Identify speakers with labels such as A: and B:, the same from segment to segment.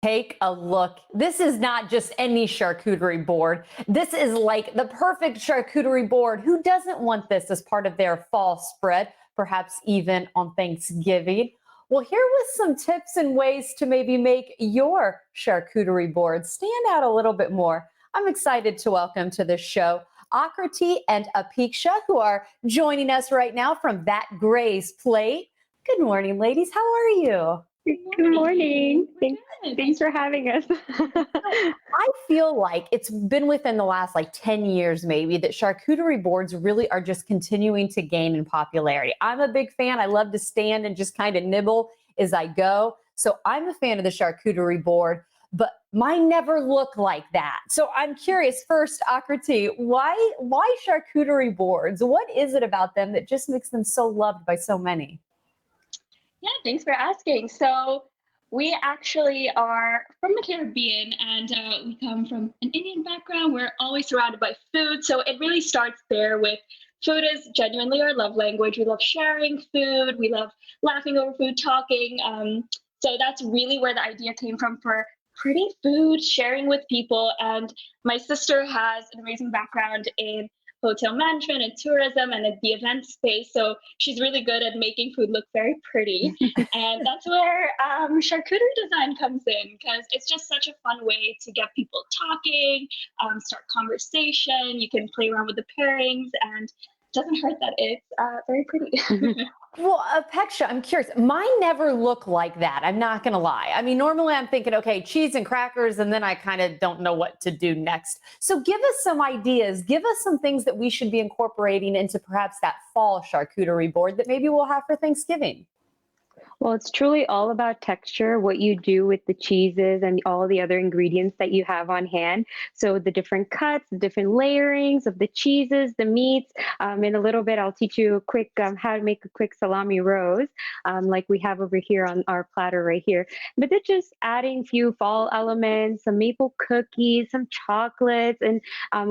A: Take a look. This is not just any charcuterie board. This is like the perfect charcuterie board. Who doesn't want this as part of their fall spread, perhaps even on Thanksgiving? Well, here with some tips and ways to maybe make your charcuterie board stand out a little bit more. I'm excited to welcome to the show Akriti and Apeksha, who are joining us right now from That Gray's Plate. Good morning, ladies. How are you?
B: Good
C: Good
B: morning.
C: morning. We're good.
B: Thanks for having us.
A: So I feel like it's been within the last like 10 years, maybe, that charcuterie boards really are just continuing to gain in popularity. I'm a big fan. I love to stand and just kind of nibble as I go. So I'm a fan of the charcuterie board, but mine never look like that. So I'm curious first, Akriti, why charcuterie boards? What is it about them that just makes them so loved by so many?
C: Yeah, thanks for asking. So, we actually are from the Caribbean and we come from an Indian background. We're always surrounded by food. So, it really starts there with food is genuinely our love language. We love sharing food, we love laughing over food, talking. So, that's really where the idea came from for pretty food, sharing with people. And my sister has an amazing background in hotel management and tourism and at the event space. So she's really good at making food look very pretty. And that's where charcuterie design comes in because it's just such a fun way to get people talking, start conversation. You can play around with the pairings and it doesn't hurt that it's very pretty.
A: Well, Peksha, I'm curious. Mine never look like that. I'm not going to lie. I mean, normally I'm thinking, okay, cheese and crackers, and then I kind of don't know what to do next. So give us some ideas. Give us some things that we should be incorporating into perhaps that fall charcuterie board that maybe we'll have for Thanksgiving.
B: Well, it's truly all about texture, what you do with the cheeses and all the other ingredients that you have on hand. So the different cuts, the different layerings of the cheeses, the meats. In a little bit, I'll teach you a quick how to make a quick salami rose, like we have over here on our platter right here. But then just adding a few fall elements, some maple cookies, some chocolates, and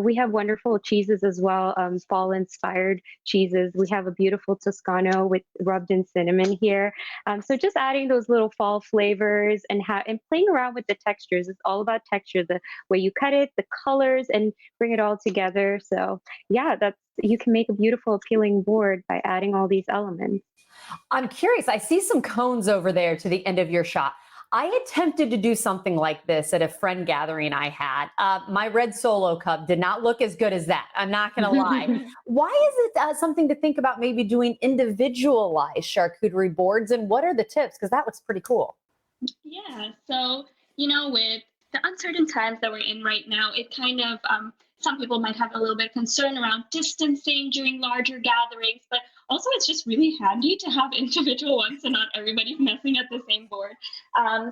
B: we have wonderful cheeses as well, fall-inspired cheeses. We have a beautiful Toscano with rubbed in cinnamon here. So just adding those little fall flavors and and playing around with the textures. It's all about texture, the way you cut it, the colors, and bring it all together. So yeah, that's you can make a beautiful, appealing board by adding all these elements.
A: I'm curious. I see some cones over there to the end of your shot. I attempted to do something like this at a friend gathering I had. My red solo cup did not look as good as that. I'm not going to lie. Why is it something to think about maybe doing individualized charcuterie boards? And what are the tips? Because that looks pretty cool.
C: Yeah, so with the uncertain times that we're in right now, it kind of some people might have a little bit of concern around distancing during larger gatherings, but also it's just really handy to have individual ones so not everybody's messing at the same board.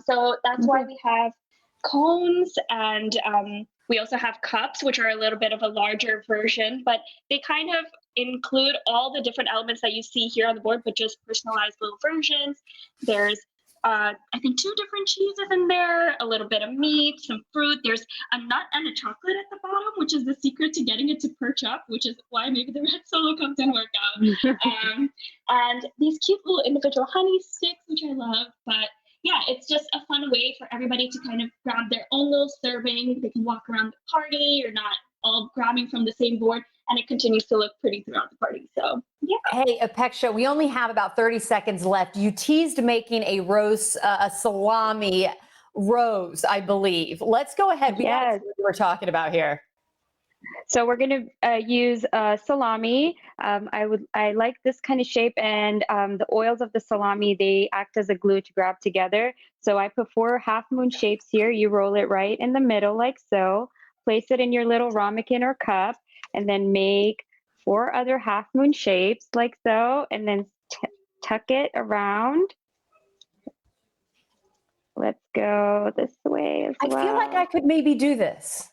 C: So that's why
B: Mhm.
C: we have cones and we also have cups, which are a little bit of a larger version, but they kind of include all the different elements that you see here on the board, but just personalized little versions. There's I think two different cheeses in there, a little bit of meat, some fruit. There's a nut and a chocolate at the bottom, which is the secret to getting it to perch up, which is why maybe the red solo cup didn't work out. And these cute little individual honey sticks, which I love. But yeah, it's just a fun way for everybody to kind of grab their own little serving. They can walk around the party. You're not all grabbing from the same board, and it continues to look pretty throughout the party. So yeah.
A: Hey, Apeksha, we only have about 30 seconds left. You teased making a rose, a salami rose, I believe. Let's go ahead. We got to
B: Yes.
A: see what we're talking about here.
B: So we're going to use salami. I like this kind of shape, and the oils of the salami they act as a glue to grab together. So I put four half moon shapes here. You roll it right in the middle like so. Place it in your little ramekin or cup, and then make four other half moon shapes like so, and then tuck it around. Let's go this way as
A: I feel like I
B: well.
A: could maybe do this.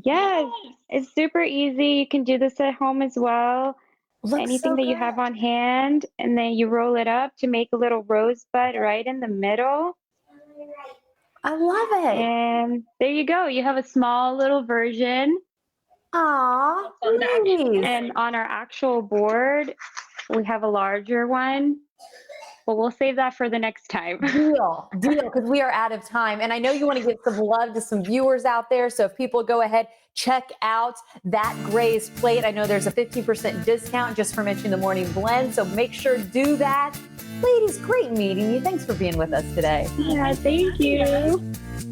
B: Yes,
C: Yes.
B: it's super easy. You can do this at home as well.
A: Looks
B: Anything
A: so
B: that you have
A: good.
B: on hand, and then you roll it up to make a little rosebud right in the middle.
A: I love it.
B: And there you go. You have a small little version.
A: Aw,
C: That's on the actual
A: ladies.
B: And
C: board.
B: on our actual board, we have a larger one. Well, we'll save that for the next time.
A: Deal, because we are out of time. And I know you want to give some love to some viewers out there. So if people go ahead, check out That Gray's Plate. I know there's a 15% discount just for mentioning the morning blend. So make sure to do that. Ladies, great meeting you. Thanks for being with us today.
B: Yeah, thank you.